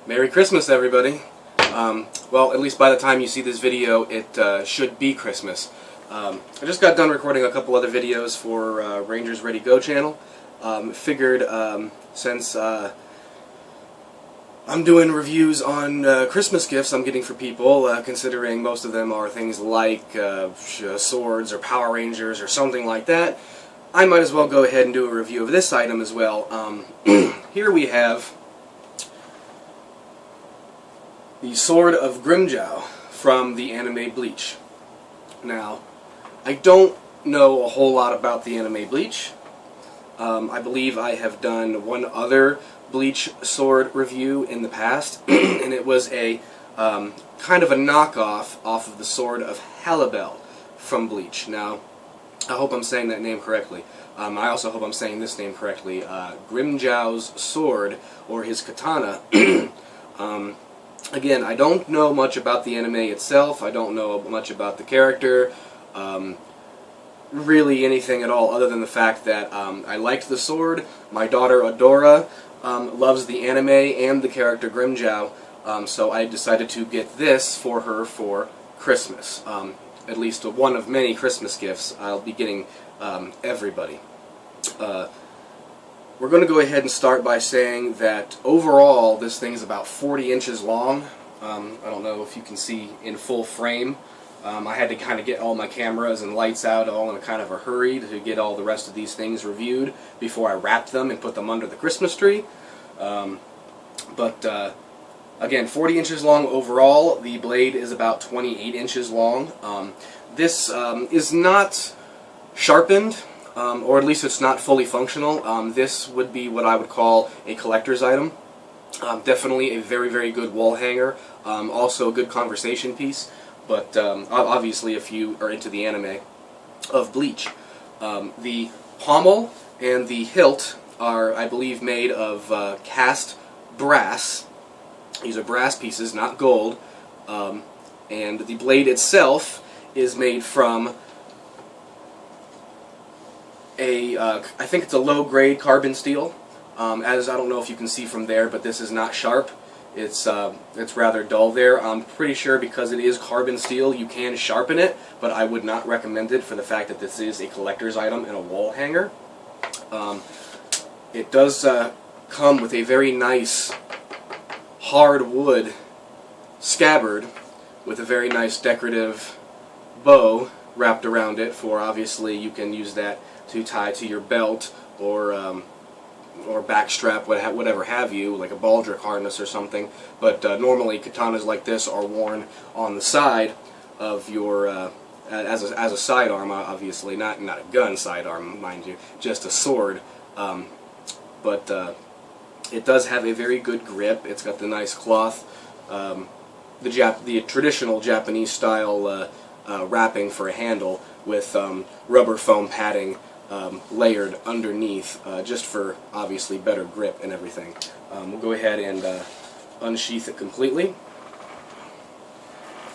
Merry Christmas, everybody. Well, at least by the time you see this video, it should be Christmas. I just got done recording a couple other videos for Rangers Ready Go channel. Figured since I'm doing reviews on Christmas gifts I'm getting for people, considering most of them are things like swords or Power Rangers or something like that, I might as well go ahead and do a review of this item as well. Here we have the Sword of Grimmjow from the Anime Bleach. Now, I don't know a whole lot about the Anime Bleach. I believe I have done one other Bleach sword review in the past, and it was a kind of a knockoff off of the Sword of Halibel from Bleach. Now, I hope I'm saying that name correctly. I also hope I'm saying this name correctly. Grimmjow's sword, or his katana. Again, I don't know much about the anime itself. I don't know much about the character. Really anything at all, other than the fact that I liked the sword. My daughter Adora loves the anime and the character Grimmjow, so I decided to get this for her for Christmas. At least one of many Christmas gifts I'll be getting everybody. We're going to go ahead and start by saying that overall this thing's about 40 inches long. I don't know if you can see in full frame. I had to kind of get all my cameras and lights out all in a kind of a hurry to get all the rest of these things reviewed before I wrapped them and put them under the Christmas tree. Again, 40 inches long overall. The blade is about 28 inches long. This is not sharpened, or at least it's not fully functional. This would be what I would call a collector's item. Definitely a very, very good wall hanger. Also a good conversation piece. But obviously, if you are into the anime of Bleach, the pommel and the hilt are, I believe, made of cast brass. These are brass pieces, not gold. And the blade itself is made from I think it's a low-grade carbon steel. As I don't know if you can see from there, but this is not sharp. It's rather dull there. I'm pretty sure because it is carbon steel you can sharpen it, but I would not recommend it for the fact that this is a collector's item and a wall hanger. It does come with a very nice hardwood scabbard with a very nice decorative bow wrapped around it, for obviously you can use that to tie to your belt or backstrap, whatever have you, like a baldric harness or something. But normally katanas like this are worn on the side of your, as a sidearm, obviously, not a gun sidearm, mind you, just a sword. It does have a very good grip. It's got the nice cloth, the traditional Japanese style wrapping for a handle with rubber foam padding layered underneath, just for obviously better grip and everything. We'll go ahead and unsheath it completely,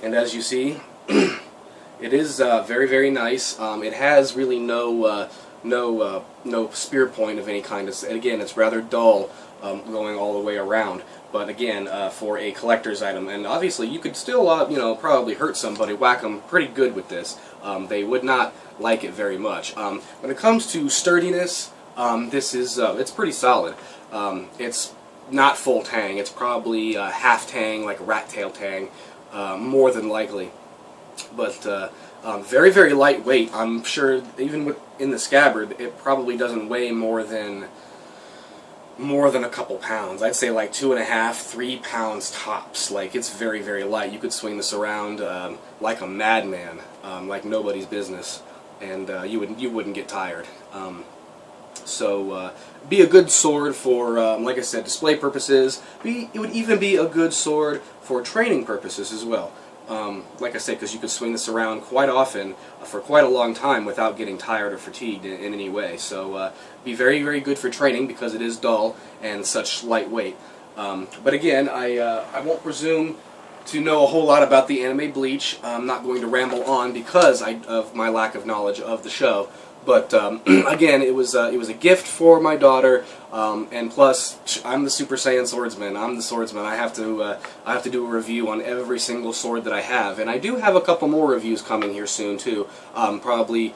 and as you see, it is very, very nice. It has really no spear point of any kind. Again, it's rather dull going all the way around. But again, for a collector's item, and obviously you could still, probably hurt somebody, whack them pretty good with this. They would not like it very much. When it comes to sturdiness, this is it's pretty solid. It's not full tang. It's probably half tang, like a rat tail tang, more than likely. But very, very lightweight. I'm sure even in the scabbard, it probably doesn't weigh more than a couple pounds. I'd say like 2.5, 3 pounds tops. Like, it's very, very light. You could swing this around like a madman, like nobody's business, and you wouldn't get tired. Be a good sword for, like I said, display purposes. It would even be a good sword for training purposes as well. Like I said, because you could swing this around quite often for quite a long time without getting tired or fatigued in any way. So be very, very good for training because it is dull and such lightweight. But again, I won't presume to know a whole lot about the Anime Bleach. I'm not going to ramble on because of my lack of knowledge of the show. But again, it was a gift for my daughter. And plus, I'm the Super Saiyan swordsman. I'm the swordsman. I have to do a review on every single sword that I have, and I do have a couple more reviews coming here soon too. Probably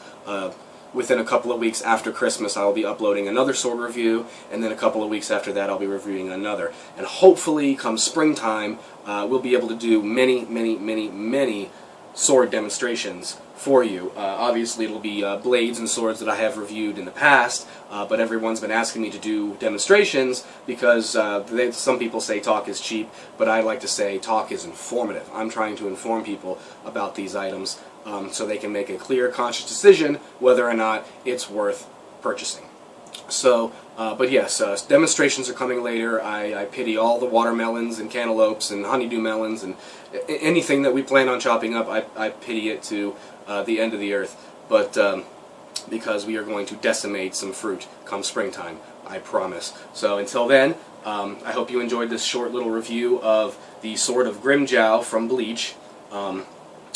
within a couple of weeks after Christmas, I will be uploading another sword review, and then a couple of weeks after that, I'll be reviewing another. And hopefully, come springtime, we'll be able to do many sword demonstrations for you. Obviously, it'll be blades and swords that I have reviewed in the past, but everyone's been asking me to do demonstrations because some people say talk is cheap, but I like to say talk is informative. I'm trying to inform people about these items so they can make a clear, conscious decision whether or not it's worth purchasing. So, but yes, demonstrations are coming later. I pity all the watermelons and cantaloupes and honeydew melons and anything that we plan on chopping up. I pity it to the end of the earth. But because we are going to decimate some fruit come springtime, I promise. So until then, I hope you enjoyed this short little review of the Sword of Grimmjow from Bleach.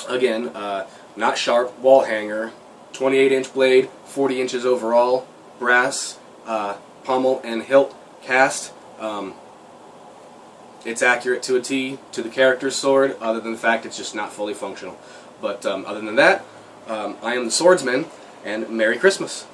Again, not sharp, wall hanger, 28-inch blade, 40 inches overall, brass, pommel and hilt cast. It's accurate to a T to the character's sword, other than the fact it's just not fully functional. But other than that, I am the swordsman, and Merry Christmas.